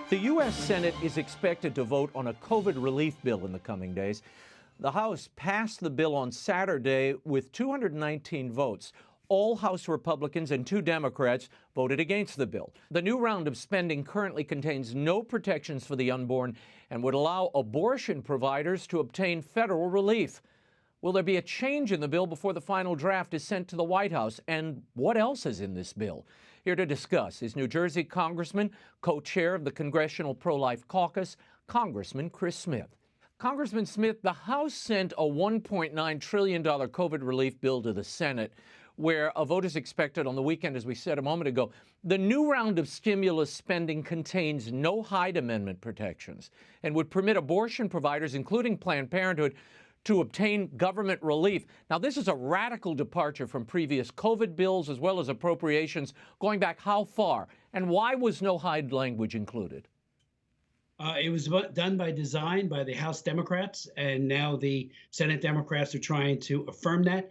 The U.S. Senate is expected to vote on a COVID relief bill in the coming days. The House passed the bill on Saturday with 219 votes. All House Republicans and 2 Democrats voted against the bill. The new round of spending currently contains no protections for the unborn and would allow abortion providers to obtain federal relief. Will there be a change in the bill before the final draft is sent to the White House? And what else is in this bill? Here to discuss is New Jersey Congressman, co-chair of the Congressional Pro-Life Caucus, Congressman Chris Smith. Congressman Smith, the House sent a $1.9 trillion COVID relief bill to the Senate, where a vote is expected on the weekend, as we said a moment ago. The new round of stimulus spending contains no Hyde Amendment protections and would permit abortion providers, including Planned Parenthood, to obtain government relief. Now, this is a radical departure from previous COVID bills as well as appropriations going back how far? And why was no Hyde language included? It was done by design by the House Democrats, and now the Senate Democrats are trying to affirm that.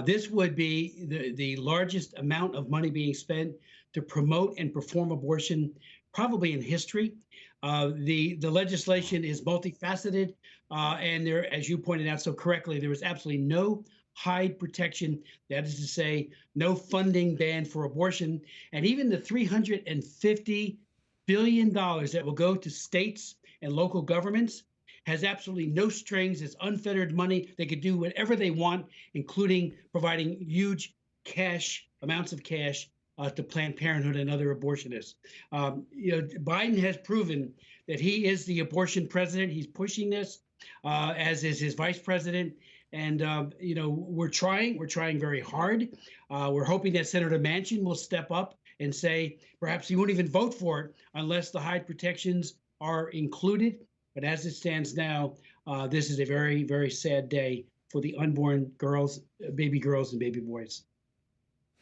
This would be the largest amount of money being spent to promote and perform abortion probably in history. The legislation is multifaceted, and there, as you pointed out so correctly, there was absolutely no Hyde protection. That is to say, no funding ban for abortion, and even the $350 billion that will go to states and local governments has absolutely no strings. It's unfettered money. They could do whatever they want, including providing huge amounts of cash to Planned Parenthood and other abortionists. Biden has proven that he is the abortion president. He's pushing this, as is his vice president. And, we're trying very hard. We're hoping that Senator Manchin will step up and say perhaps he won't even vote for it unless the Hyde protections are included. But as it stands now, this is a very, very sad day for the unborn girls, baby girls and baby boys.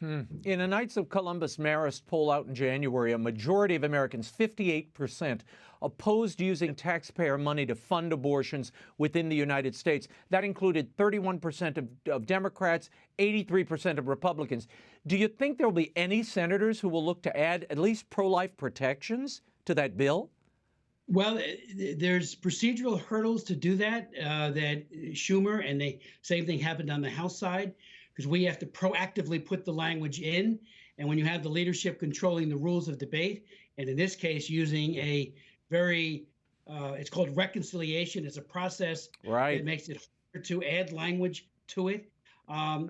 In a Knights of Columbus Marist poll out in January, a majority of Americans, 58%, opposed using taxpayer money to fund abortions within the United States. That included 31% of Democrats, 83% of Republicans. Do you think there will be any senators who will look to add at least pro-life protections to that bill? Well, there's procedural hurdles to do that, that Schumer and the same thing happened on the House side, because we have to proactively put the language in. And when you have the leadership controlling the rules of debate, and in this case, using a very, it's called reconciliation. It's a process that makes it harder to add language to it. All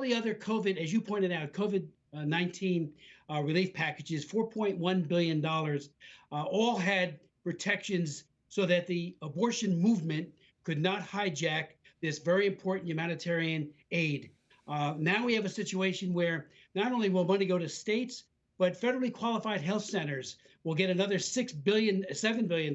the other COVID, as you pointed out, COVID-19 relief packages, $4.1 billion, all had protections so that the abortion movement could not hijack this very important humanitarian aid. Now we have a situation where not only will money go to states, but federally qualified health centers will get another $7 billion.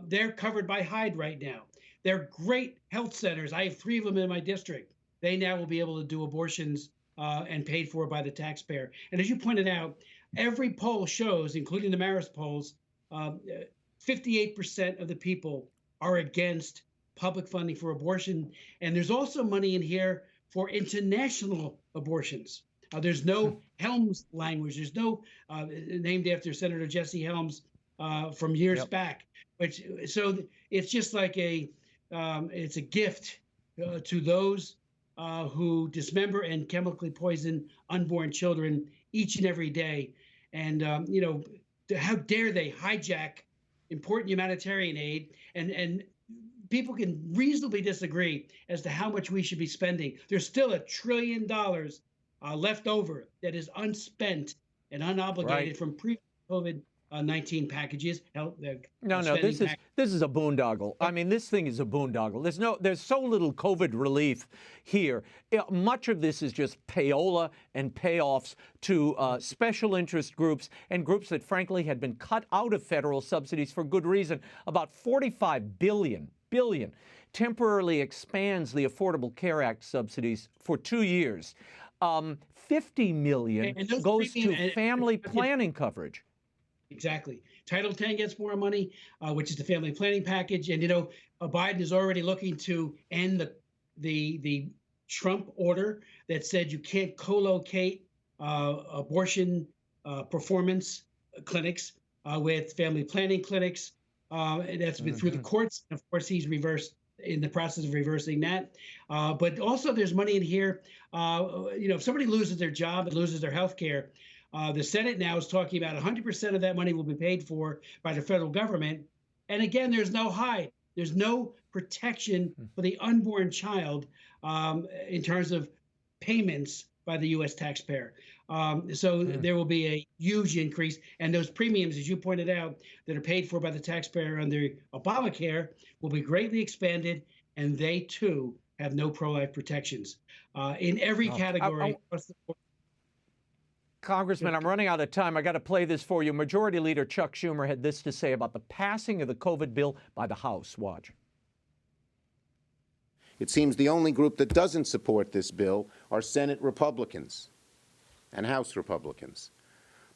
They're covered by Hyde right now. They're great health centers. I have 3 of them in my district. They now will be able to do abortions and paid for by the taxpayer. And as you pointed out, every poll shows, including the Marist polls, 58% of the people are against public funding for abortion. And there's also money in here for international abortions. There's no Helms language. There's no named after Senator Jesse Helms from years back. So it's just like it's a gift to those who dismember and chemically poison unborn children each and every day. And, how dare they hijack important humanitarian aid, and people can reasonably disagree as to how much we should be spending. There's still $1 trillion left over that is unspent and unobligated from pre-COVID-19 packages. This is a boondoggle. I mean, this thing is a boondoggle. There's so little COVID relief here. Much of this is just payola and payoffs to special interest groups and groups that, frankly, had been cut out of federal subsidies for good reason. About $45 billion temporarily expands the Affordable Care Act subsidies for 2 years. $50 million goes to family planning coverage. Exactly. Title 10 gets more money, which is the family planning package. And, Biden is already looking to end the Trump order that said you can't co-locate abortion performance clinics with family planning clinics. That's been through the courts. Of course, he's in the process of reversing that. But also there's money in here. If somebody loses their job and loses their health care, the Senate now is talking about 100% of that money will be paid for by the federal government. And again, there's no Hyde. There's no protection for the unborn child in terms of payments by the U.S. taxpayer. So there will be a huge increase. And those premiums, as you pointed out, that are paid for by the taxpayer under Obamacare will be greatly expanded. And they, too, have no pro-life protections in every category. Congressman, I'm running out of time. I got to play this for you. Majority Leader Chuck Schumer had this to say about the passing of the COVID bill by the House. Watch. It seems the only group that doesn't support this bill are Senate Republicans and House Republicans.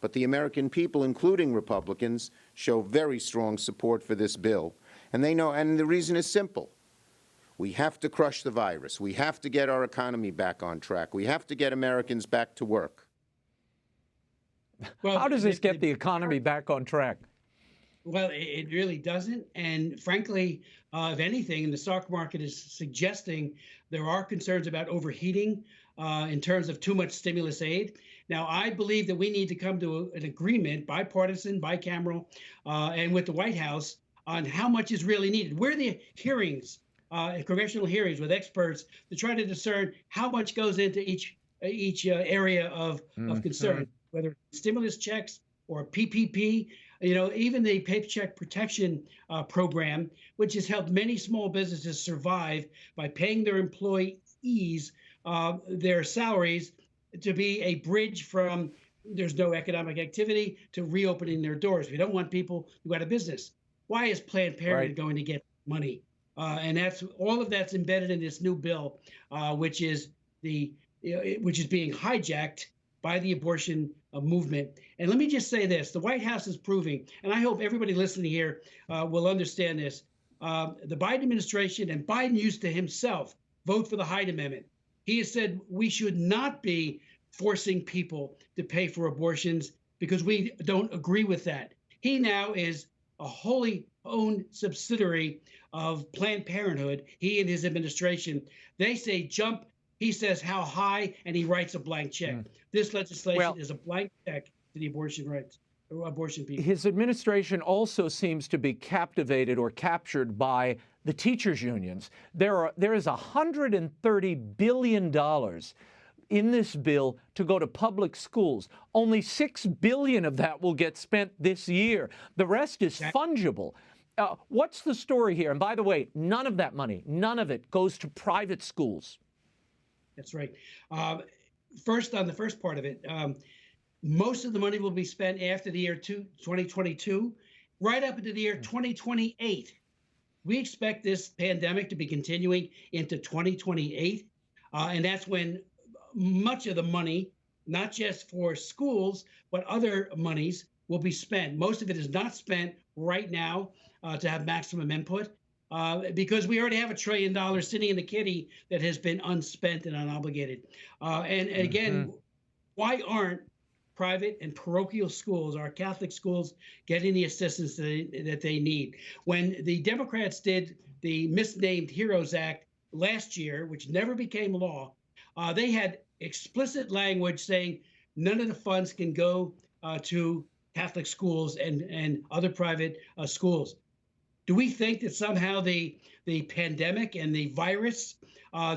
But the American people, including Republicans, show very strong support for this bill. And they know, and the reason is simple. We have to crush the virus. We have to get our economy back on track. We have to get Americans back to work. Well, how does this get the economy back on track? Well, it really doesn't. And frankly, if anything, the stock market is suggesting there are concerns about overheating in terms of too much stimulus aid. Now, I believe that we need to come to an agreement, bipartisan, bicameral, and with the White House on how much is really needed. Where are the hearings, congressional hearings with experts to try to discern how much goes into each area of concern, whether it's stimulus checks or PPP, even the Paycheck Protection Program, which has helped many small businesses survive by paying their employees their salaries to be a bridge from there's no economic activity to reopening their doors. We don't want people to go out of business. Why is Planned Parenthood going to get money? And all of that's embedded in this new bill, which is being hijacked by the abortion movement. And let me just say this, the White House is proving, and I hope everybody listening here will understand this, the Biden administration, and Biden used to himself vote for the Hyde Amendment. He has said we should not be forcing people to pay for abortions because we don't agree with that. He now is a wholly owned subsidiary of Planned Parenthood, he and his administration. They say jump, he says how high, and he writes a blank check. This legislation is a blank check to the abortion rights, or abortion people. His administration also seems to be captivated or captured by the teachers' unions. There is $130 billion in this bill to go to public schools. Only $6 billion of that will get spent this year. The rest is fungible. What's the story here? And by the way, none of that money, none of it goes to private schools. That's right. First, on the first part of it, most of the money will be spent after the year 2022, right up into the year 2028. We expect this pandemic to be continuing into 2028. And that's when much of the money, not just for schools, but other monies will be spent. Most of it is not spent right now to have maximum input. Because we already have $1 trillion sitting in the kitty that has been unspent and unobligated. And again, why aren't private and parochial schools, our Catholic schools, getting the assistance that they need? When the Democrats did the misnamed HEROES Act last year, which never became law, they had explicit language saying none of the funds can go to Catholic schools and other private schools. Do we think that somehow the pandemic and the virus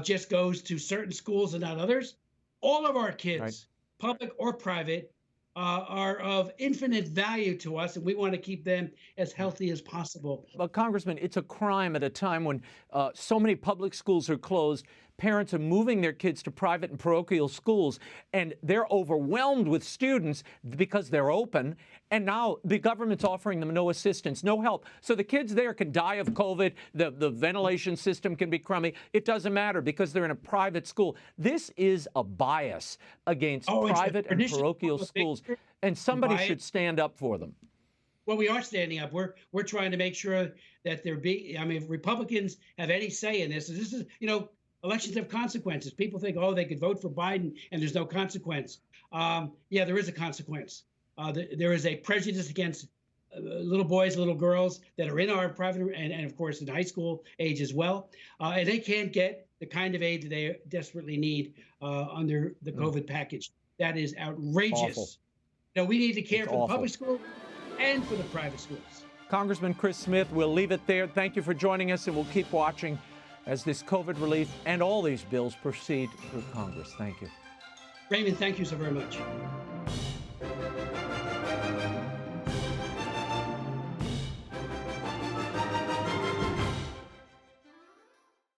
just goes to certain schools and not others? All of our kids, public or private, are of infinite value to us, and we want to keep them as healthy as possible. But Congressman, it's a crime at a time when so many public schools are closed. Parents are moving their kids to private and parochial schools, and they're overwhelmed with students because they're open. And now the government's offering them no assistance, no help. So the kids there can die of COVID. The ventilation system can be crummy. It doesn't matter because they're in a private school. This is a bias against private and parochial schools, and somebody should stand up for them. Well, we are standing up. We're trying to make sure that if Republicans have any say in this, this is, elections have consequences. People think, they could vote for Biden and there's no consequence. Yeah, there is a consequence. There is a prejudice against little boys, little girls that are in our private and of course in high school age as well, and they can't get the kind of aid that they desperately need under the COVID package. That is outrageous. Awful. Now we need to care It's for the awful. public schools and for the private schools. Congressman Chris Smith, we'll leave it there. Thank you for joining us, and we'll keep watching as this COVID relief and all these bills proceed through Congress. Thank you. Raymond, thank you so very much.